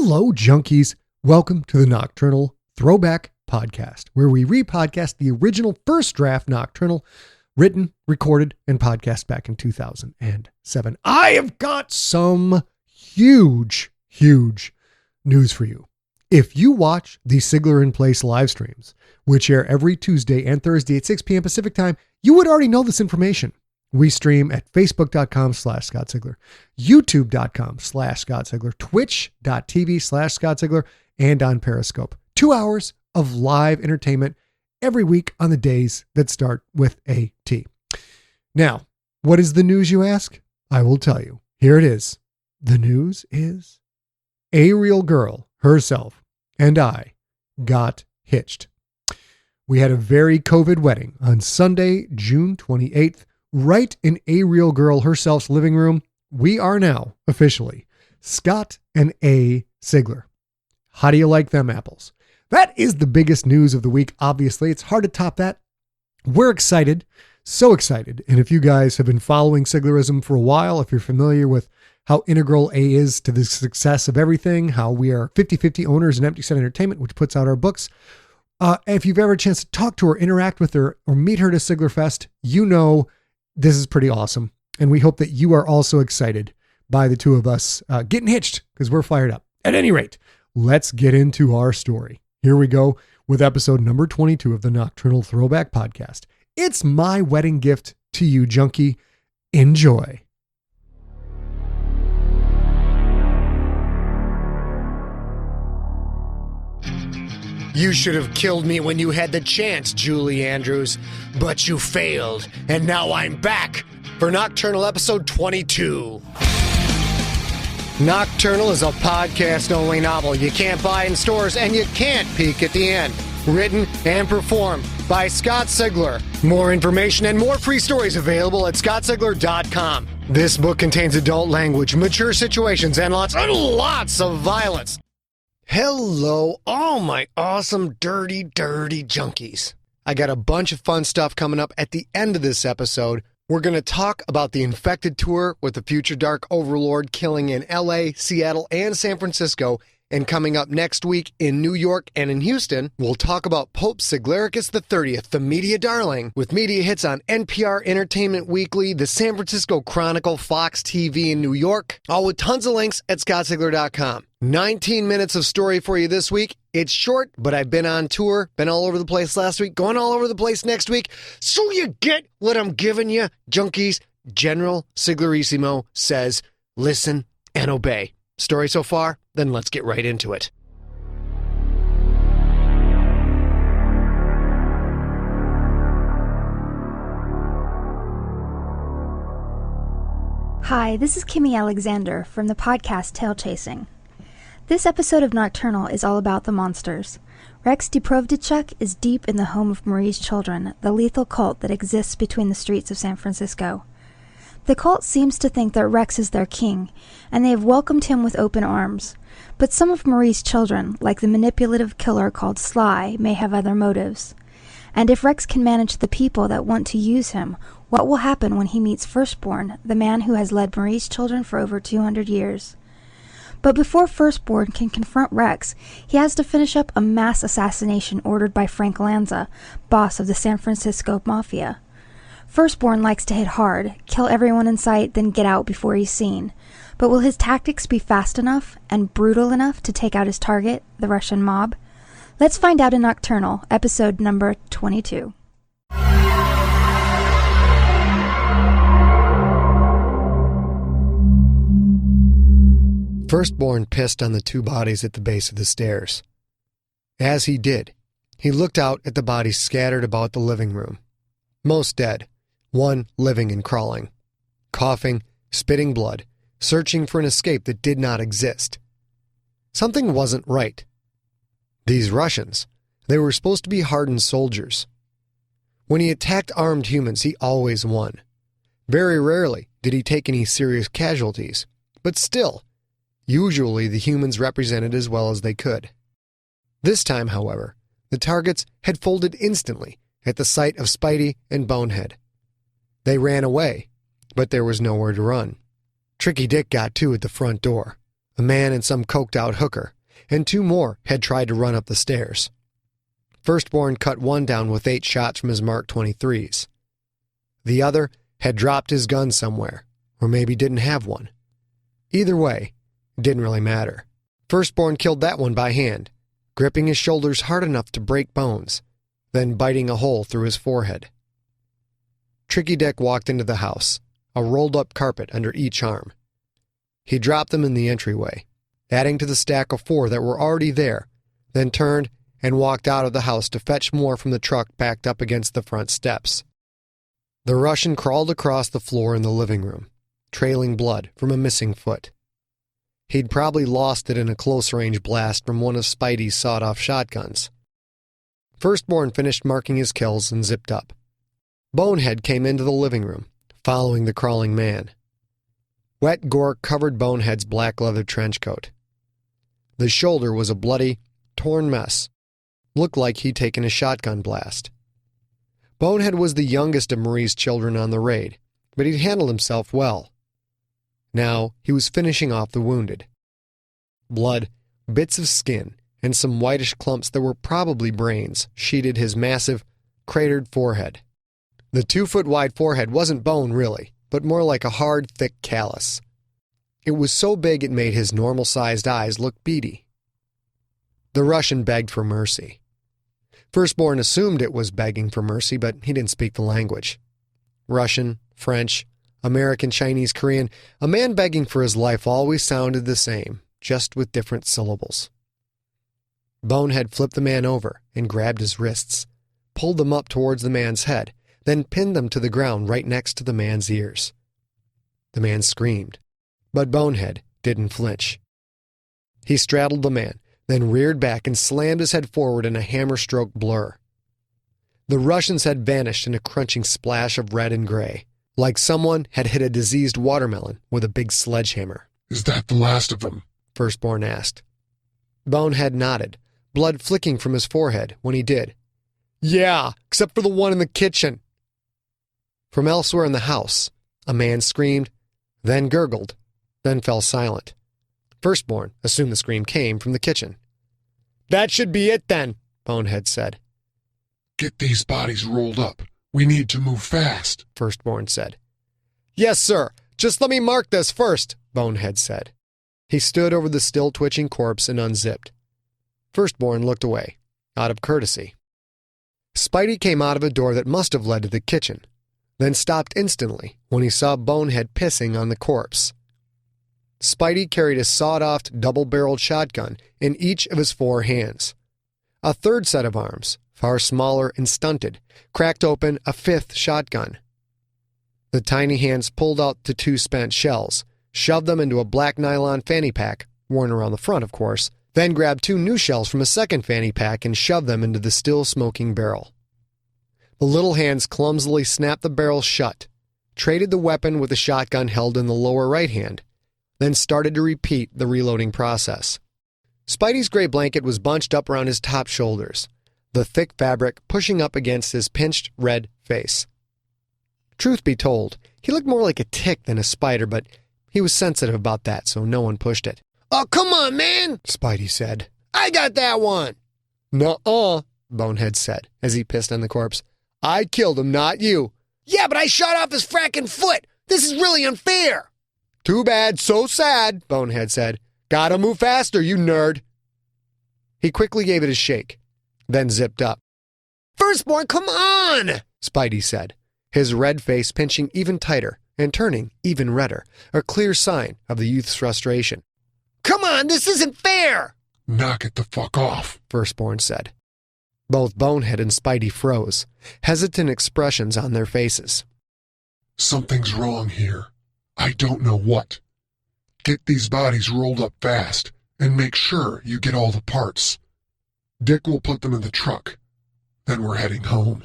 Hello, junkies. Welcome to the Nocturnal Throwback podcast, where we re-podcast the original first draft Nocturnal, written, recorded, and podcast back in 2007. I have got some huge news for you. If you watch the Sigler in Place live streams, which air every Tuesday and Thursday at 6 p.m. Pacific time, you would already know this information. We stream at facebook.com/Scott Sigler, youtube.com/Scott Sigler, twitch.tv/Scott Sigler, and on Periscope. 2 hours of live entertainment every week on the days that start with a T. Now, what is the news, you ask? I will tell you. Here it is. The news is a real girl herself and I got hitched. We had a very COVID wedding on Sunday, June 28th, right in a real girl herself's living room. We are now officially Scott and A. Sigler. How do you like them apples? That is the biggest news of the week. Obviously, it's hard to top that. We're excited, so excited. And if you guys have been following Siglerism for a while, if you're familiar with how integral A is to the success of everything, how we are 50-50 owners in Empty Set Entertainment, which puts out our books. If you've ever had a chance to talk to her, interact with her, or meet her at a Sigler Fest, you know this is pretty awesome. And we hope that you are also excited by the two of us getting hitched, because we're fired up. At any rate, let's get into our story. Here we go with episode number 22 of the Nocturnal Throwback podcast. It's my wedding gift to you, junkie. Enjoy. You should have killed me when you had the chance, Julie Andrews, but you failed, and now I'm back for Nocturnal episode 22. Nocturnal is a podcast-only novel you can't buy in stores and you can't peek at the end. Written and performed by Scott Sigler. More information and more free stories available at scottsigler.com. This book contains adult language, mature situations, and lots of violence. Hello, all my awesome, dirty junkies. I got a bunch of fun stuff coming up at the end of this episode. We're going to talk about the Infected Tour with the future Dark Overlord killing in LA, Seattle, and San Francisco. And coming up next week in New York and in Houston, we'll talk about Pope Siglericus XXX, the media darling, with media hits on NPR Entertainment Weekly, the San Francisco Chronicle, Fox TV in New York, all with tons of links at scottsigler.com. 19 minutes of story for you this week. It's short, but I've been on tour, been all over the place last week, going all over the place next week. So you get what I'm giving you, junkies. General Siglerissimo says, listen and obey. Story so far? Then let's get right into it. Hi, this is Kimmy Alexander from the podcast Tail Chasing. This episode of Nocturnal is all about the monsters. Rex Deprovdichuk is deep in the home of Marie's children, the lethal cult that exists between the streets of San Francisco. The cult seems to think that Rex is their king, and they have welcomed him with open arms. But some of Marie's children, like the manipulative killer called Sly, may have other motives. And if Rex can manage the people that want to use him, what will happen when he meets Firstborn, the man who has led Marie's children for over 200 years? But before Firstborn can confront Rex, he has to finish up a mass assassination ordered by Frank Lanza, boss of the San Francisco Mafia. Firstborn likes to hit hard, kill everyone in sight, then get out before he's seen. But will his tactics be fast enough and brutal enough to take out his target, the Russian mob? Let's find out in Nocturnal, episode number 22. Firstborn pissed on the two bodies at the base of the stairs. As he did, he looked out at the bodies scattered about the living room. Most dead, one living and crawling, coughing, spitting blood, searching for an escape that did not exist. Something wasn't right. These Russians, they were supposed to be hardened soldiers. When he attacked armed humans, he always won. Very rarely did he take any serious casualties, but still, usually the humans represented as well as they could. This time, however, the targets had folded instantly at the sight of Spidey and Bonehead. They ran away, but there was nowhere to run. Tricky Dick got two at the front door. a man and some coked-out hooker, and 2 more had tried to run up the stairs. Firstborn cut one down with 8 shots from his Mark 23s. The other had dropped his gun somewhere, or maybe didn't have one. Either way, it didn't really matter. Firstborn killed that one by hand, gripping his shoulders hard enough to break bones, then biting a hole through his forehead. Tricky Dick walked into the house, a rolled-up carpet under each arm. He dropped them in the entryway, adding to the stack of 4 that were already there, then turned and walked out of the house to fetch more from the truck backed up against the front steps. The Russian crawled across the floor in the living room, trailing blood from a missing foot. He'd probably lost it in a close-range blast from one of Spidey's sawed-off shotguns. Firstborn finished marking his kills and zipped up. Bonehead came into the living room, following the crawling man. Wet gore covered Bonehead's black leather trench coat. The shoulder was a bloody, torn mess. Looked like he'd taken a shotgun blast. Bonehead was the youngest of Marie's children on the raid, but he'd handled himself well. Now he was finishing off the wounded. Blood, bits of skin, and some whitish clumps that were probably brains sheeted his massive, cratered forehead. The 2-foot-wide forehead wasn't bone, really, but more like a hard, thick callus. It was so big it made his normal-sized eyes look beady. The Russian begged for mercy. Firstborn assumed it was begging for mercy, but he didn't speak the language. Russian, French, American, Chinese, Korean, a man begging for his life always sounded the same, just with different syllables. Bonehead flipped the man over and grabbed his wrists, pulled them up towards the man's head, then pinned them to the ground right next to the man's ears. The man screamed, but Bonehead didn't flinch. He straddled the man, then reared back and slammed his head forward in a hammer-stroke blur. The Russian's head vanished in a crunching splash of red and gray, like someone had hit a diseased watermelon with a big sledgehammer. "Is that the last of them?" Firstborn asked. Bonehead nodded, blood flicking from his forehead when he did. "Yeah, except for the one in the kitchen." From elsewhere in the house, a man screamed, then gurgled, then fell silent. Firstborn assumed the scream came from the kitchen. "That should be it then," Bonehead said. "Get these bodies rolled up. We need to move fast," Firstborn said. "Yes, sir. Just let me mark this first," Bonehead said. He stood over the still-twitching corpse and unzipped. Firstborn looked away, out of courtesy. Spidey came out of a door that must have led to the kitchen, then stopped instantly when he saw Bonehead pissing on the corpse. Spidey carried a sawed-off double-barreled shotgun in each of his 4 hands. A third set of arms, far smaller and stunted, cracked open a 5th shotgun. The tiny hands pulled out the 2 spent shells, shoved them into a black nylon fanny pack, worn around the front, of course, then grabbed 2 new shells from a second fanny pack and shoved them into the still-smoking barrel. The little hands clumsily snapped the barrel shut, traded the weapon with the shotgun held in the lower right hand, then started to repeat the reloading process. Spidey's gray blanket was bunched up around his top shoulders, the thick fabric pushing up against his pinched red face. Truth be told, he looked more like a tick than a spider, but he was sensitive about that, so no one pushed it. "Oh, come on, man," Spidey said. "I got that one." "Nuh-uh," Bonehead said, as he pissed on the corpse. "I killed him, not you." "Yeah, but I shot off his frackin' foot. This is really unfair." "Too bad, so sad," Bonehead said. "Gotta move faster, you nerd." He quickly gave it a shake, then zipped up. "Firstborn, come on," Spidey said, his red face pinching even tighter and turning even redder, a clear sign of the youth's frustration. "Come on, this isn't fair." "Knock it the fuck off," Firstborn said. Both Bonehead and Spidey froze, hesitant expressions on their faces. "Something's wrong here. I don't know what. Get these bodies rolled up fast, and make sure you get all the parts. Dick will put them in the truck. Then we're heading home."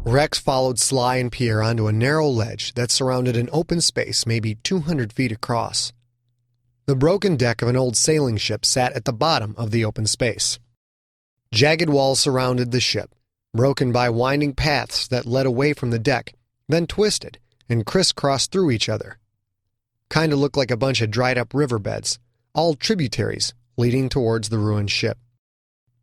Rex followed Sly and Pierre onto a narrow ledge that surrounded an open space maybe 200 feet across. The broken deck of an old sailing ship sat at the bottom of the open space. Jagged walls surrounded the ship, broken by winding paths that led away from the deck, then twisted and crisscrossed through each other. Kinda looked like a bunch of dried-up riverbeds, all tributaries leading towards the ruined ship.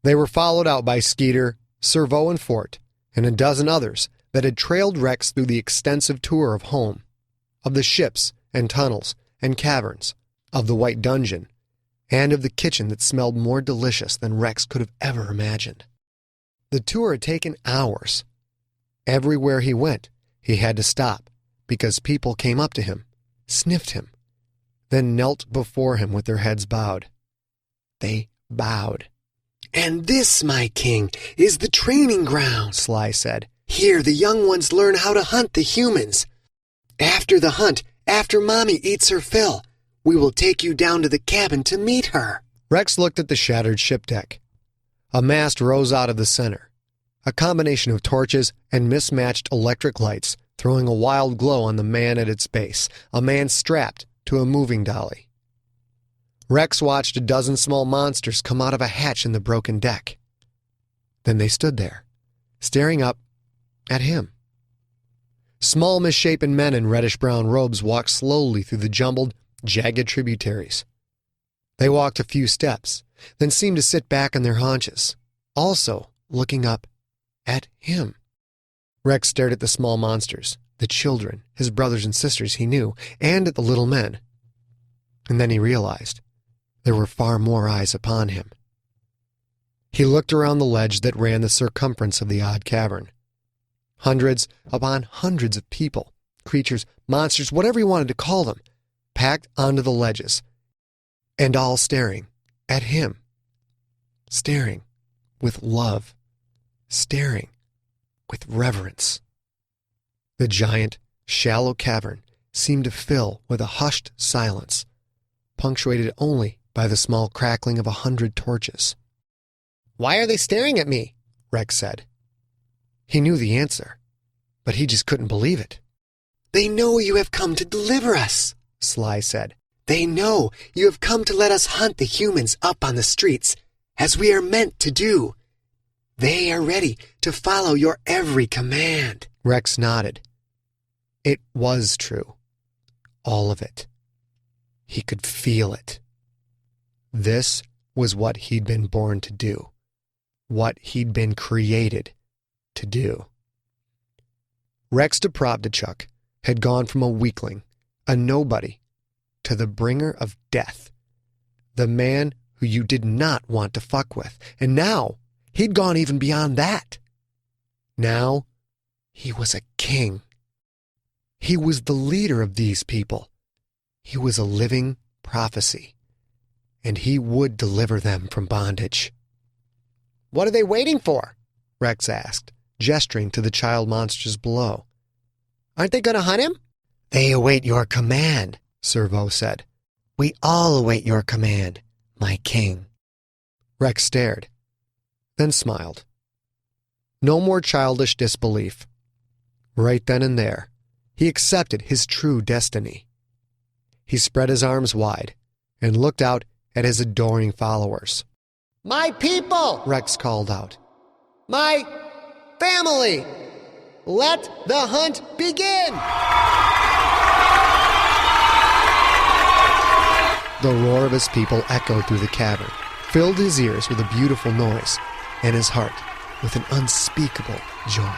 They were followed out by Skeeter, Servo and Fort, and a dozen others that had trailed Rex through the extensive tour of home, of the ships and tunnels and caverns, of the White Dungeon, and of the kitchen that smelled more delicious than Rex could have ever imagined. The tour had taken hours. Everywhere he went, he had to stop, because people came up to him, sniffed him, then knelt before him with their heads bowed. They bowed. "And this, my king, is the training ground," Sly said. "Here the young ones learn how to hunt the humans. After the hunt, after Mommy eats her fill, we will take you down to the cabin to meet her." Rex looked at the shattered ship deck. A mast rose out of the center, a combination of torches and mismatched electric lights throwing a wild glow on the man at its base, a man strapped to a moving dolly. Rex watched a dozen small monsters come out of a hatch in the broken deck. Then they stood there, staring up at him. Small, misshapen men in reddish-brown robes walked slowly through the jumbled, jagged tributaries. They walked a few steps, then seemed to sit back on their haunches, also looking up at him. Rex stared at the small monsters, the children, his brothers and sisters he knew, and at the little men. And then he realized there were far more eyes upon him. He looked around the ledge that ran the circumference of the odd cavern. Hundreds upon hundreds of people, creatures, monsters, whatever you wanted to call them, packed onto the ledges, and all staring at him. Staring with love. Staring with reverence. The giant, shallow cavern seemed to fill with a hushed silence, punctuated only by the small crackling of 100 torches. "Why are they staring at me?" Rex said. He knew the answer, but he just couldn't believe it. "They know you have come to deliver us," Sly said. "They know you have come to let us hunt the humans up on the streets, as we are meant to do. They are ready to follow your every command." Rex nodded. It was true. All of it. He could feel it. This was what he'd been born to do. What he'd been created to do. Rex Depravdichuk had gone from a weakling, a nobody, to the bringer of death. The man who you did not want to fuck with. And now, he'd gone even beyond that. Now, he was a king. He was the leader of these people. He was a living prophecy. And he would deliver them from bondage. "What are they waiting for?" Rex asked, gesturing to the child monsters below. "Aren't they going to hunt him?" "They await your command," Servo said. "We all await your command, my king." Rex stared, then smiled. No more childish disbelief. Right then and there, he accepted his true destiny. He spread his arms wide and looked out at his adoring followers. "My people," Rex called out. "My family, let the hunt begin!" The roar of his people echoed through the cavern, filled his ears with a beautiful noise, and his heart with an unspeakable joy.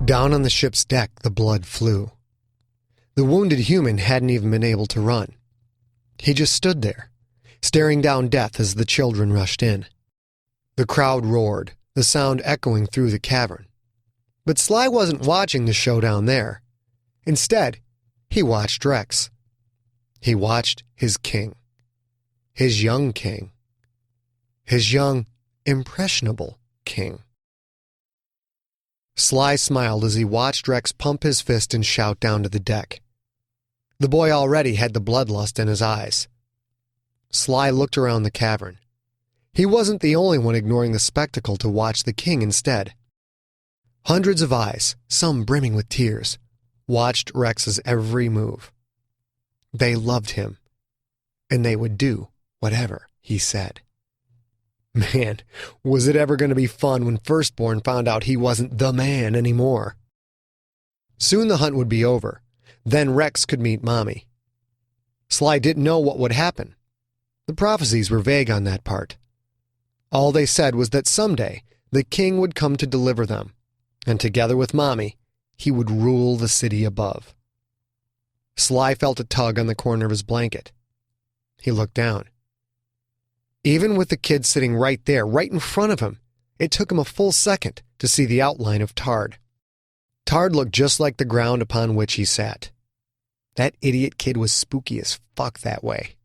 Down on the ship's deck, the blood flew. The wounded human hadn't even been able to run. He just stood there, staring down death as the children rushed in. The crowd roared, the sound echoing through the cavern. But Sly wasn't watching the show down there. Instead, he watched Rex. He watched his king. His young king. His young, impressionable king. Sly smiled as he watched Rex pump his fist and shout down to the deck. The boy already had the bloodlust in his eyes. Sly looked around the cavern. He wasn't the only one ignoring the spectacle to watch the king instead. Hundreds of eyes, some brimming with tears, watched Rex's every move. They loved him, and they would do whatever he said. Man, was it ever going to be fun when Firstborn found out he wasn't the man anymore. Soon the hunt would be over. Then Rex could meet Mommy. Sly didn't know what would happen. The prophecies were vague on that part. All they said was that someday the king would come to deliver them, and together with Mommy, he would rule the city above. Sly felt a tug on the corner of his blanket. He looked down. Even with the kid sitting right there, right in front of him, it took him a full second to see the outline of Tard. Tard looked just like the ground upon which he sat. That idiot kid was spooky as fuck that way.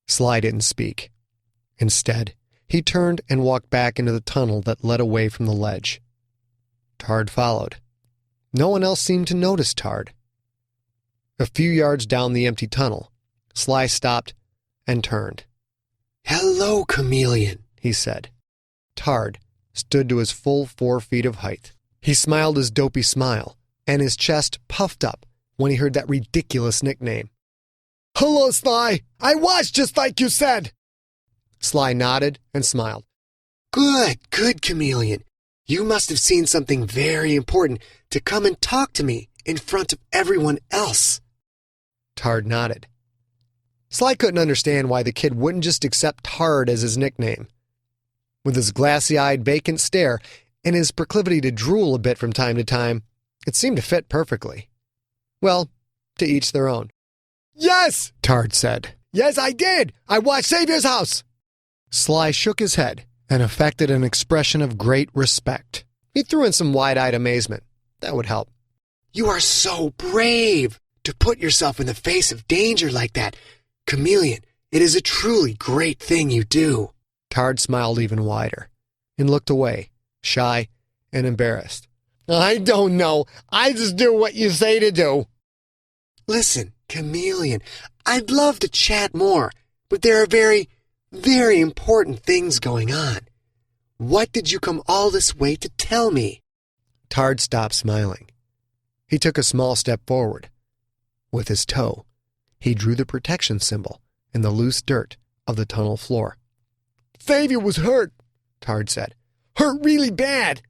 Sly didn't speak. Instead, he turned and walked back into the tunnel that led away from the ledge. Tard followed. No one else seemed to notice Tard. A few yards down the empty tunnel, Sly stopped and turned. "Hello, chameleon," he said. Tard stood to his full 4 feet of height. He smiled his dopey smile, and his chest puffed up when he heard that ridiculous nickname. "Hello, Sly. I was just like you said." Sly nodded and smiled. Good, chameleon. You must have seen something very important to come and talk to me in front of everyone else." Tard nodded. Sly couldn't understand why the kid wouldn't just accept Tard as his nickname. With his glassy-eyed, vacant stare and his proclivity to drool a bit from time to time, it seemed to fit perfectly. Well, to each their own. "Yes," Tard said. "Yes, I did. I watched Savior's house." Sly shook his head and affected an expression of great respect. He threw in some wide-eyed amazement. That would help. "You are so brave to put yourself in the face of danger like that. Chameleon, it is a truly great thing you do." Tard smiled even wider and looked away, shy and embarrassed. "I don't know. I just do what you say to do." "Listen, chameleon, I'd love to chat more, but there are very, very important things going on. What did you come all this way to tell me?" Tard stopped smiling. He took a small step forward. With his toe, he drew the protection symbol in the loose dirt of the tunnel floor. "Savior was hurt," Tard said. "Hurt really bad."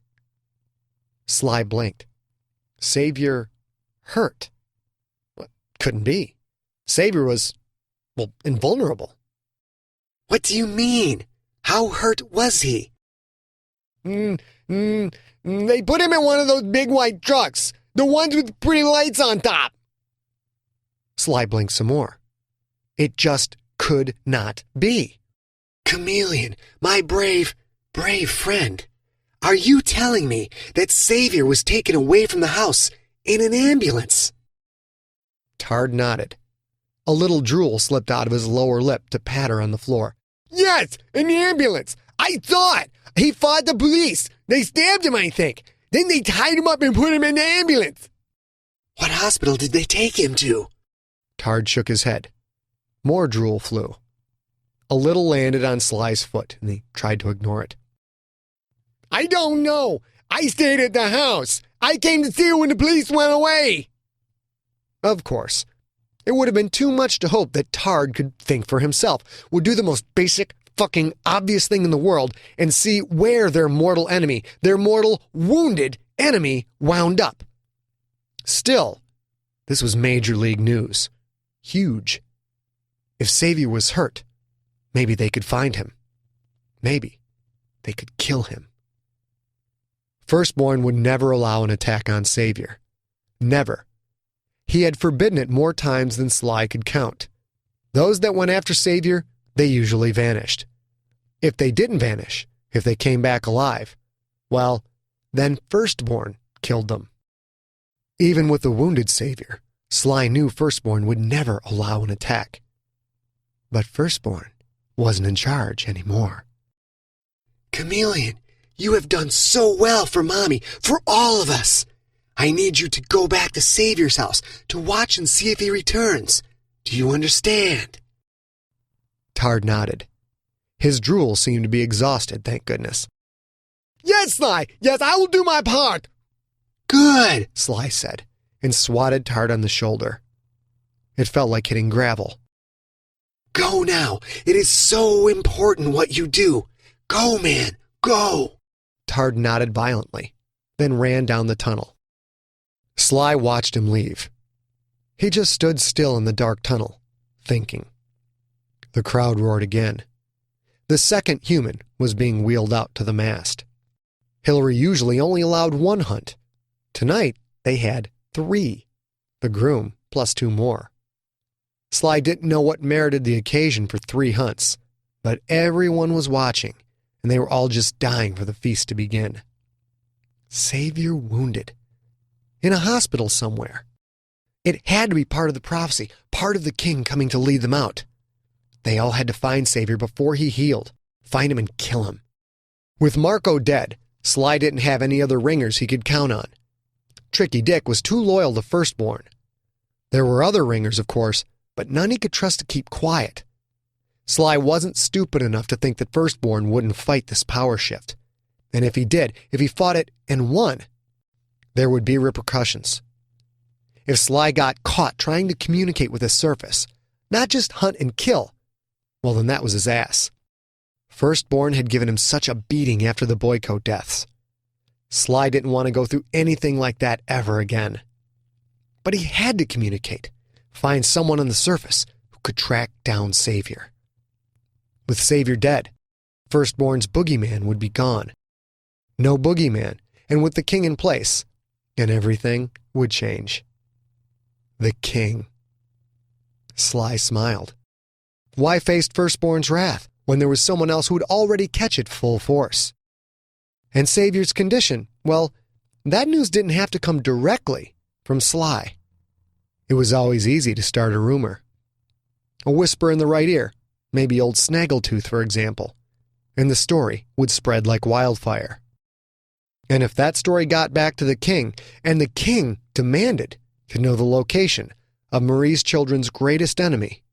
Sly blinked. Savior hurt? Couldn't be. Savior was, invulnerable. "What do you mean? How hurt was he?" They put him in one of those big white trucks, the ones with pretty lights on top." Sly blinked some more. It just could not be. "Chameleon, my brave friend, are you telling me that Savior was taken away from the house in an ambulance?" Tard nodded. A little drool slipped out of his lower lip to patter on the floor. "Yes, in the ambulance. I saw it. He fought the police. They stabbed him, I think. Then they tied him up and put him in the ambulance." "What hospital did they take him to?" Tard shook his head. More drool flew. A little landed on Sly's foot, and he tried to ignore it. "I don't know. I stayed at the house. I came to see you when the police went away." Of course. It would have been too much to hope that Tard could think for himself, would do the most basic, fucking obvious thing in the world, and see where their mortal enemy, their mortal, wounded enemy, wound up. Still, this was major league news. Huge. If Savior was hurt, maybe they could find him. Maybe they could kill him. Firstborn would never allow an attack on Savior. Never. He had forbidden it more times than Sly could count. Those that went after Savior, they usually vanished. If they didn't vanish, if they came back alive, well, then Firstborn killed them. Even with the wounded Savior, Sly knew Firstborn would never allow an attack. But Firstborn wasn't in charge anymore. "Chameleon, you have done so well for Mommy, for all of us. I need you to go back to Savior's house to watch and see if he returns. Do you understand?" Tard nodded. His drool seemed to be exhausted, thank goodness. Yes, Sly. Yes, I will do my part. Good, Sly said, and swatted Tard on the shoulder. It felt like hitting gravel. Go now. It is so important what you do. Go, man, go. Tard nodded violently, then ran down the tunnel. Sly watched him leave. He just stood still in the dark tunnel, thinking. The crowd roared again. The second human was being wheeled out to the mast. Hillary usually only allowed one hunt. Tonight, they had 3. The groom plus 2 more. Sly didn't know what merited the occasion for 3 hunts, but everyone was watching, and they were all just dying for the feast to begin. Savior wounded. In a hospital somewhere. It had to be part of the prophecy, part of the king coming to lead them out. They all had to find Savior before he healed, find him and kill him. With Marco dead, Sly didn't have any other ringers he could count on. Tricky Dick was too loyal to Firstborn. There were other ringers, of course, but none he could trust to keep quiet. Sly wasn't stupid enough to think that Firstborn wouldn't fight this power shift. And if he did, if he fought it and won, there would be repercussions. If Sly got caught trying to communicate with the surface, not just hunt and kill, well then that was his ass. Firstborn had given him such a beating after the Boyko deaths. Sly didn't want to go through anything like that ever again. But he had to communicate, find someone on the surface who could track down Savior. With Savior dead, Firstborn's boogeyman would be gone. No boogeyman, and with the king in place, and everything would change. The king. Sly smiled. Why face Firstborn's wrath when there was someone else who would already catch it full force? And Savior's condition, well, that news didn't have to come directly from Sly. It was always easy to start a rumor. A whisper in the right ear, maybe old Snaggletooth, for example, and the story would spread like wildfire. And if that story got back to the king, and the king demanded to know the location of Marie's children's greatest enemy,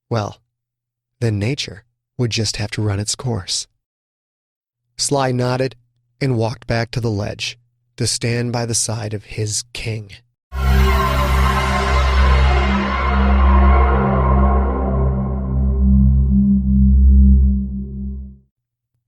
well, then nature would just have to run its course. Sly nodded and walked back to the ledge to stand by the side of his king.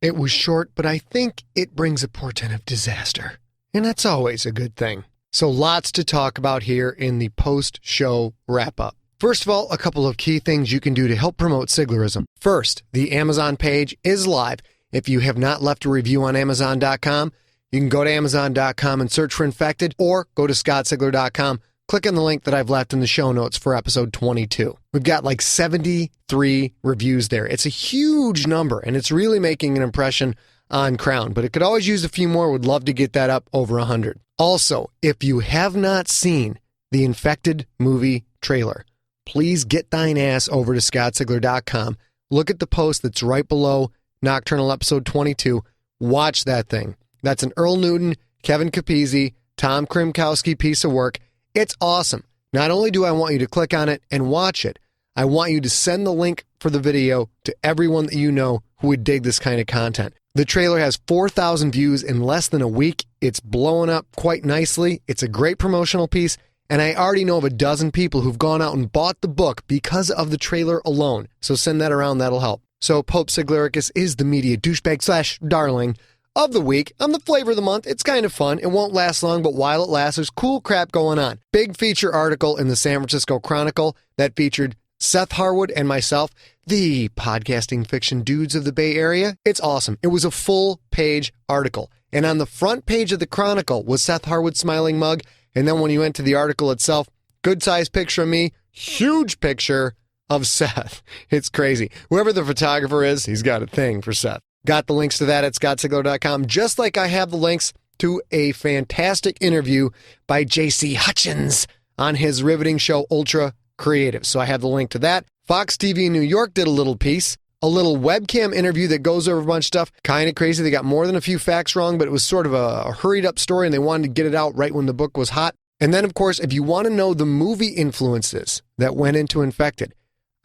It was short, but I think it brings a portent of disaster, and that's always a good thing. So lots to talk about here in the post-show wrap-up. First of all, a couple of key things you can do to help promote Siglerism. First, the Amazon page is live. If you have not left a review on Amazon.com, you can go to Amazon.com and search for Infected, or go to ScottSigler.com, click on the link that I've left in the show notes for episode 22. We've got like 73 reviews there. It's a huge number, and it's really making an impression on Crown, but it could always use a few more. Would love to get that up over 100. Also, if you have not seen the Infected movie trailer, please get thine ass over to ScottSigler.com. Look at the post that's right below Nocturnal episode 22. Watch that thing. That's an Earl Newton, Kevin Capizzi, Tom Krimkowski piece of work. It's awesome. Not only do I want you to click on it and watch it, I want you to send the link for the video to everyone that you know who would dig this kind of content. The trailer has 4,000 views in less than a week. It's blowing up quite nicely. It's a great promotional piece, and I already know of a dozen people who've gone out and bought the book because of the trailer alone. So send that around. That'll help. So Pope Siglericus is the media douchebag / darling of the week. I'm the flavor of the month. It's kind of fun. It won't last long, but while it lasts, there's cool crap going on. Big feature article in the San Francisco Chronicle that featured Seth Harwood and myself, the podcasting fiction dudes of the Bay Area. It's awesome. It was a full-page article. And on the front page of the Chronicle was Seth Harwood's smiling mug. And then when you went to the article itself, good-sized picture of me, huge picture of Seth. It's crazy. Whoever the photographer is, he's got a thing for Seth. Got the links to that at ScottSigler.com, just like I have the links to a fantastic interview by J.C. Hutchins on his riveting show, Ultra Creative. So I have the link to that. Fox TV in New York did a little piece, a little webcam interview that goes over a bunch of stuff. Kind of crazy. They got more than a few facts wrong, but it was sort of a hurried up story, and they wanted to get it out right when the book was hot. And then, of course, if you want to know the movie influences that went into Infected,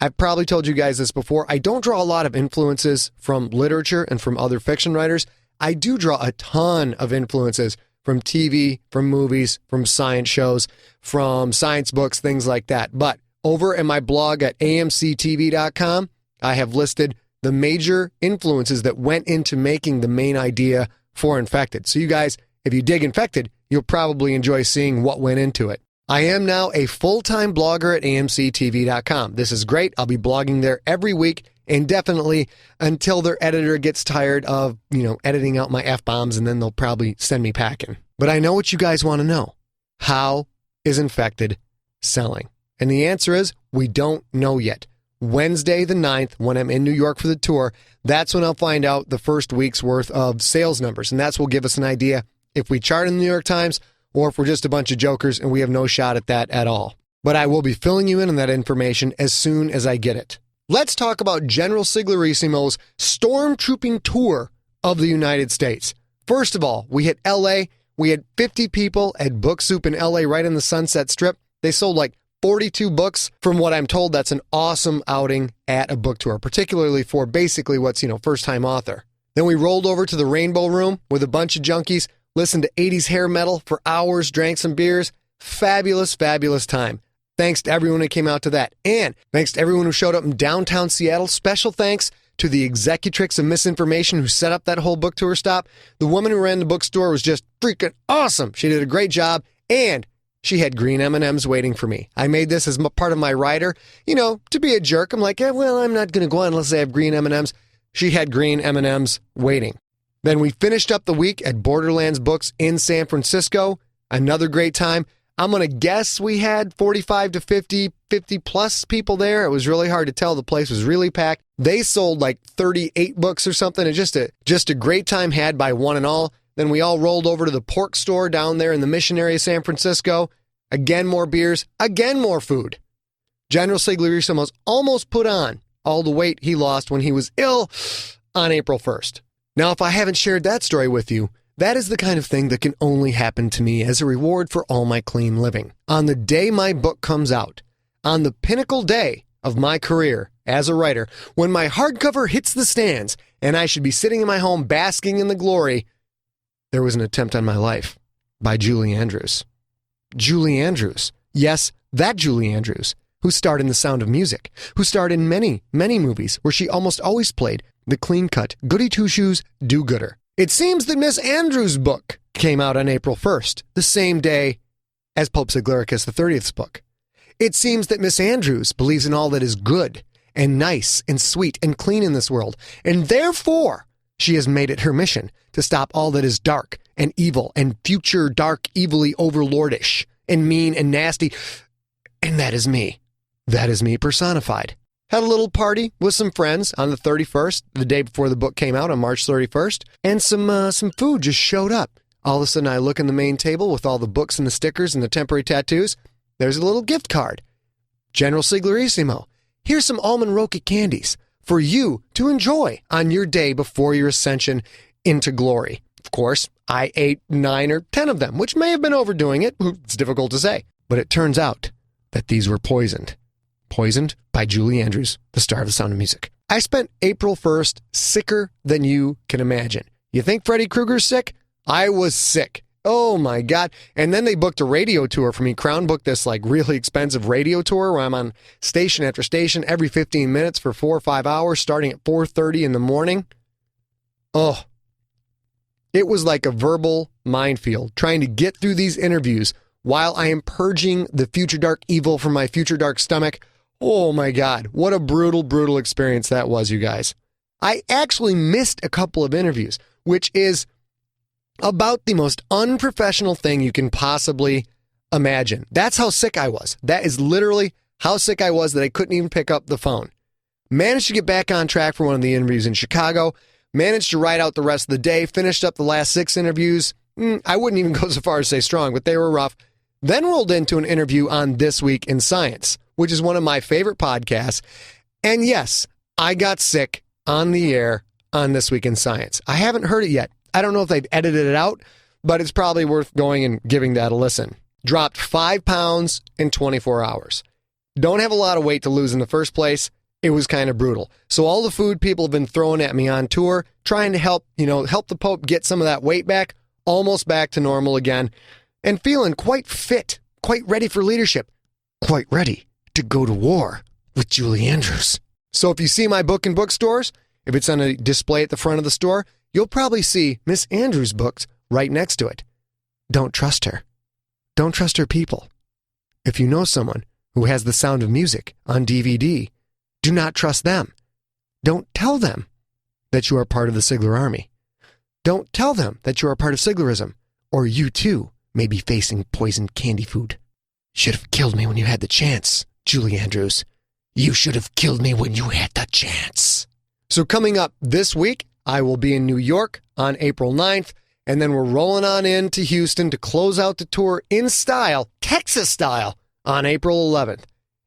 I've probably told you guys this before. I don't draw a lot of influences from literature and from other fiction writers. I do draw a ton of influences from TV, from movies, from science shows, from science books, things like that. But over at my blog at amctv.com, I have listed the major influences that went into making the main idea for Infected. So you guys, if you dig Infected, you'll probably enjoy seeing what went into it. I am now a full-time blogger at amctv.com. This is great. I'll be blogging there every week, indefinitely, until their editor gets tired of, editing out my F-bombs, and then they'll probably send me packing. But I know what you guys want to know. How is Infected selling? And the answer is, we don't know yet. Wednesday the 9th, when I'm in New York for the tour, that's when I'll find out the first week's worth of sales numbers. And that's will give us an idea if we chart in the New York Times or if we're just a bunch of jokers and we have no shot at that at all. But I will be filling you in on that information as soon as I get it. Let's talk about General Siglarissimo's stormtrooping tour of the United States. First of all, we hit LA. We had 50 people at Book Soup in LA right in the Sunset Strip. They sold like 42 books. From what I'm told, that's an awesome outing at a book tour, particularly for basically what's, first-time author. Then we rolled over to the Rainbow Room with a bunch of junkies, listened to 80s hair metal for hours, drank some beers. Fabulous, fabulous time. Thanks to everyone who came out to that. And thanks to everyone who showed up in downtown Seattle. Special thanks to the executrix of misinformation who set up that whole book tour stop. The woman who ran the bookstore was just freaking awesome. She did a great job, and she had green M&Ms waiting for me. I made this as part of my rider, to be a jerk. I'm like, I'm not going to go on unless I have green M&Ms. She had green M&Ms waiting. Then we finished up the week at Borderlands Books in San Francisco. Another great time. I'm going to guess we had 45 to 50 plus people there. It was really hard to tell. The place was really packed. They sold like 38 books or something. And just a great time had by one and all. Then we all rolled over to the pork store down there in the Mission area of San Francisco. Again, more beers. Again, more food. General Siglarissimo's almost put on all the weight he lost when he was ill on April 1st. Now, if I haven't shared that story with you, that is the kind of thing that can only happen to me as a reward for all my clean living. On the day my book comes out, on the pinnacle day of my career as a writer, when my hardcover hits the stands and I should be sitting in my home basking in the glory, there was an attempt on my life by Julie Andrews. Julie Andrews. Yes, that Julie Andrews, who starred in The Sound of Music, who starred in many, many movies where she almost always played the clean-cut, goody-two-shoes do-gooder. It seems that Miss Andrews' book came out on April 1st, the same day as Pope Sigloricus XXX's book. It seems that Miss Andrews believes in all that is good and nice and sweet and clean in this world, and therefore she has made it her mission to stop all that is dark and evil and future dark, evilly overlordish and mean and nasty. And that is me. That is me personified. Had a little party with some friends on the 31st, the day before the book came out on March 31st, and some food just showed up. All of a sudden, I look in the main table with all the books and the stickers and the temporary tattoos. There's a little gift card. General Siglarissimo, here's some almond roca candies for you to enjoy on your day before your ascension into glory. Of course, I ate 9 or 10 of them, which may have been overdoing it. It's difficult to say. But it turns out that these were poisoned. Poisoned by Julie Andrews, the star of The Sound of Music. I spent April 1st sicker than you can imagine. You think Freddy Krueger's sick? I was sick. Oh my God. And then they booked a radio tour for me. Crown booked this really expensive radio tour where I'm on station after station every 15 minutes for 4 or 5 hours starting at 4:30 in the morning. Oh, it was like a verbal minefield trying to get through these interviews while I am purging the future dark evil from my future dark stomach. Oh my God, what a brutal, brutal experience that was, you guys. I actually missed a couple of interviews, which is about the most unprofessional thing you can possibly imagine. That's how sick I was. That is literally how sick I was that I couldn't even pick up the phone. Managed to get back on track for one of the interviews in Chicago. Managed to ride out the rest of the day. Finished up the last 6 interviews. I wouldn't even go so far as to say strong, but they were rough. Then rolled into an interview on This Week in Science, which is one of my favorite podcasts. And yes, I got sick on the air on This Week in Science. I haven't heard it yet. I don't know if they've edited it out, but it's probably worth going and giving that a listen. Dropped 5 pounds in 24 hours. Don't have a lot of weight to lose in the first place. It was kind of brutal. So all the food people have been throwing at me on tour trying to help the Pope get some of that weight back, almost back to normal again, and feeling quite fit, quite ready for leadership, quite ready to go to war with Julie Andrews. So if you see my book in bookstores, if it's on a display at the front of the store, you'll probably see Miss Andrews' books right next to it. Don't trust her. Don't trust her people. If you know someone who has The Sound of Music on DVD, do not trust them. Don't tell them that you are part of the Sigler Army. Don't tell them that you are part of Siglerism, or you too may be facing poisoned candy food. Should have killed me when you had the chance, Julie Andrews. You should have killed me when you had the chance. So coming up this week, I will be in New York on April 9th, and then we're rolling on into Houston to close out the tour in style, Texas style, on April 11th.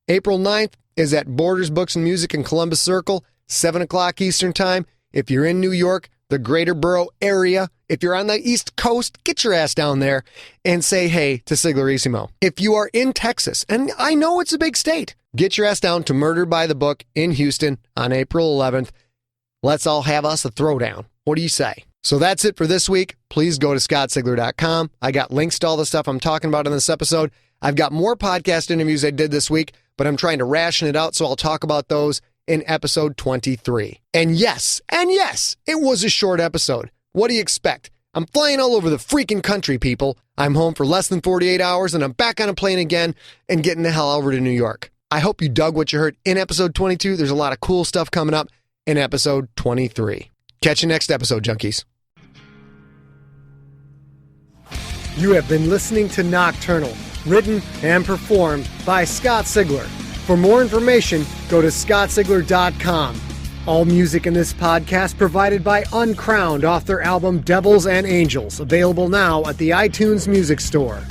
April 9th is at Borders Books and Music in Columbus Circle, 7 o'clock Eastern Time. If you're in New York, the greater borough area, if you're on the East Coast, get your ass down there and say hey to Siglerissimo. If you are in Texas, and I know it's a big state, get your ass down to Murder by the Book in Houston on April 11th. Let's all have us a throwdown. What do you say? So that's it for this week. Please go to scottsigler.com. I got links to all the stuff I'm talking about in this episode. I've got more podcast interviews I did this week, but I'm trying to ration it out, so I'll talk about those in episode 23. And yes, it was a short episode. What do you expect? I'm flying all over the freaking country, people. I'm home for less than 48 hours, and I'm back on a plane again and getting the hell over to New York. I hope you dug what you heard in episode 22. There's a lot of cool stuff coming up in episode 23. Catch you next episode, junkies. You have been listening to Nocturnal, written and performed by Scott Sigler. For more information, go to scottsigler.com. All music in this podcast provided by Uncrowned off their album Devils and Angels, available now at the iTunes Music Store.